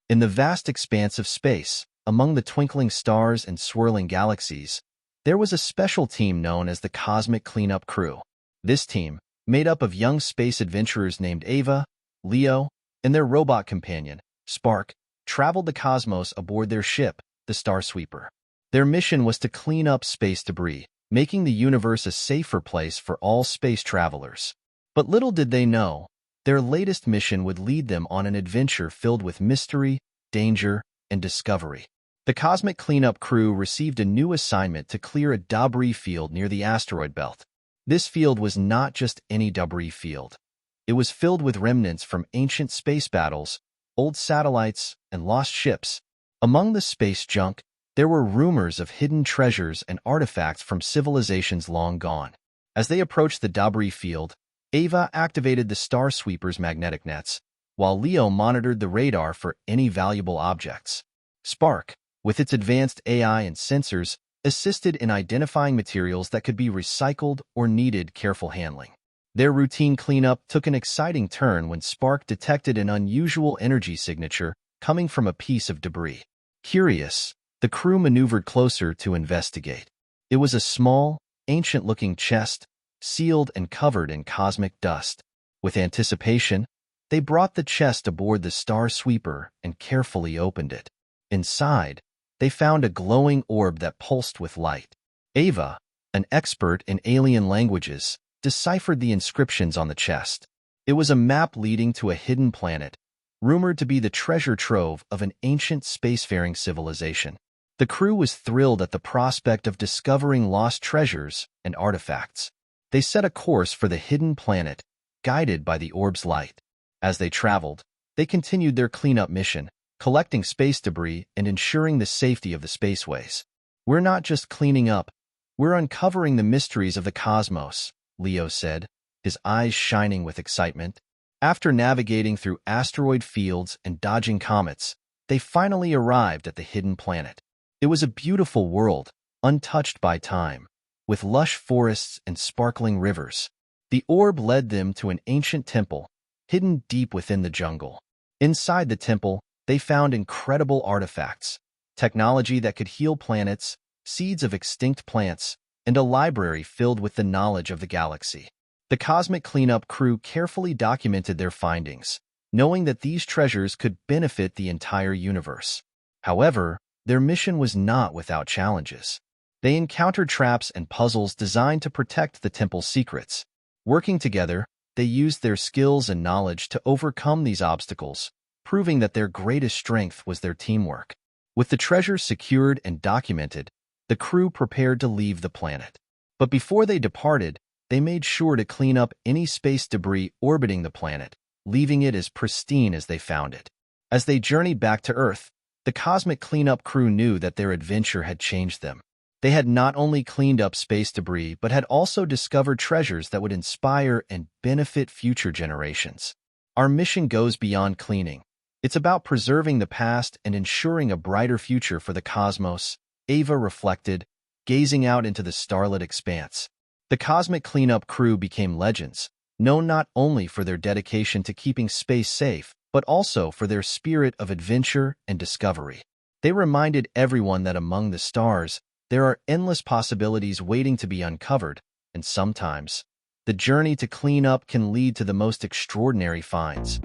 In the vast expanse of space, among the twinkling stars and swirling galaxies, there was a special team known as the Cosmic Cleanup Crew. This team, made up of young space adventurers named Ava, Leo, and their robot companion, Spark, traveled the cosmos aboard their ship, the Star Sweeper. Their mission was to clean up space debris, making the universe a safer place for all space travelers. But little did they know, their latest mission would lead them on an adventure filled with mystery, danger, and discovery. The Cosmic Cleanup Crew received a new assignment to clear a debris field near the Asteroid Belt. This field was not just any debris field. It was filled with remnants from ancient space battles, old satellites, and lost ships. Among the space junk, there were rumors of hidden treasures and artifacts from civilizations long gone. As they approached the debris field, Ava activated the Star Sweeper's magnetic nets, while Leo monitored the radar for any valuable objects. Spark, with its advanced AI and sensors, assisted in identifying materials that could be recycled or needed careful handling. Their routine cleanup took an exciting turn when Spark detected an unusual energy signature coming from a piece of debris. Curious, the crew maneuvered closer to investigate. It was a small, ancient-looking chest, sealed and covered in cosmic dust. With anticipation, they brought the chest aboard the Star Sweeper and carefully opened it. Inside, they found a glowing orb that pulsed with light. Ava, an expert in alien languages, deciphered the inscriptions on the chest. It was a map leading to a hidden planet, rumored to be the treasure trove of an ancient spacefaring civilization. The crew was thrilled at the prospect of discovering lost treasures and artifacts. They set a course for the hidden planet, guided by the orb's light. As they traveled, they continued their cleanup mission, collecting space debris and ensuring the safety of the spaceways. "We're not just cleaning up, we're uncovering the mysteries of the cosmos," Leo said, his eyes shining with excitement. After navigating through asteroid fields and dodging comets, they finally arrived at the hidden planet. It was a beautiful world, untouched by time, with lush forests and sparkling rivers. The orb led them to an ancient temple, hidden deep within the jungle. Inside the temple, they found incredible artifacts, technology that could heal planets, seeds of extinct plants, and a library filled with the knowledge of the galaxy. The Cosmic Cleanup Crew carefully documented their findings, knowing that these treasures could benefit the entire universe. However, their mission was not without challenges. They encountered traps and puzzles designed to protect the temple's secrets. Working together, they used their skills and knowledge to overcome these obstacles, proving that their greatest strength was their teamwork. With the treasures secured and documented, the crew prepared to leave the planet. But before they departed, they made sure to clean up any space debris orbiting the planet, leaving it as pristine as they found it. As they journeyed back to Earth, the Cosmic Cleanup Crew knew that their adventure had changed them. They had not only cleaned up space debris, but had also discovered treasures that would inspire and benefit future generations. Our mission goes beyond cleaning. It's about preserving the past and ensuring a brighter future for the cosmos, Ava reflected, gazing out into the starlit expanse. The Cosmic Cleanup Crew became legends, known not only for their dedication to keeping space safe, but also for their spirit of adventure and discovery. They reminded everyone that among the stars, there are endless possibilities waiting to be uncovered, and sometimes, the journey to clean up can lead to the most extraordinary finds.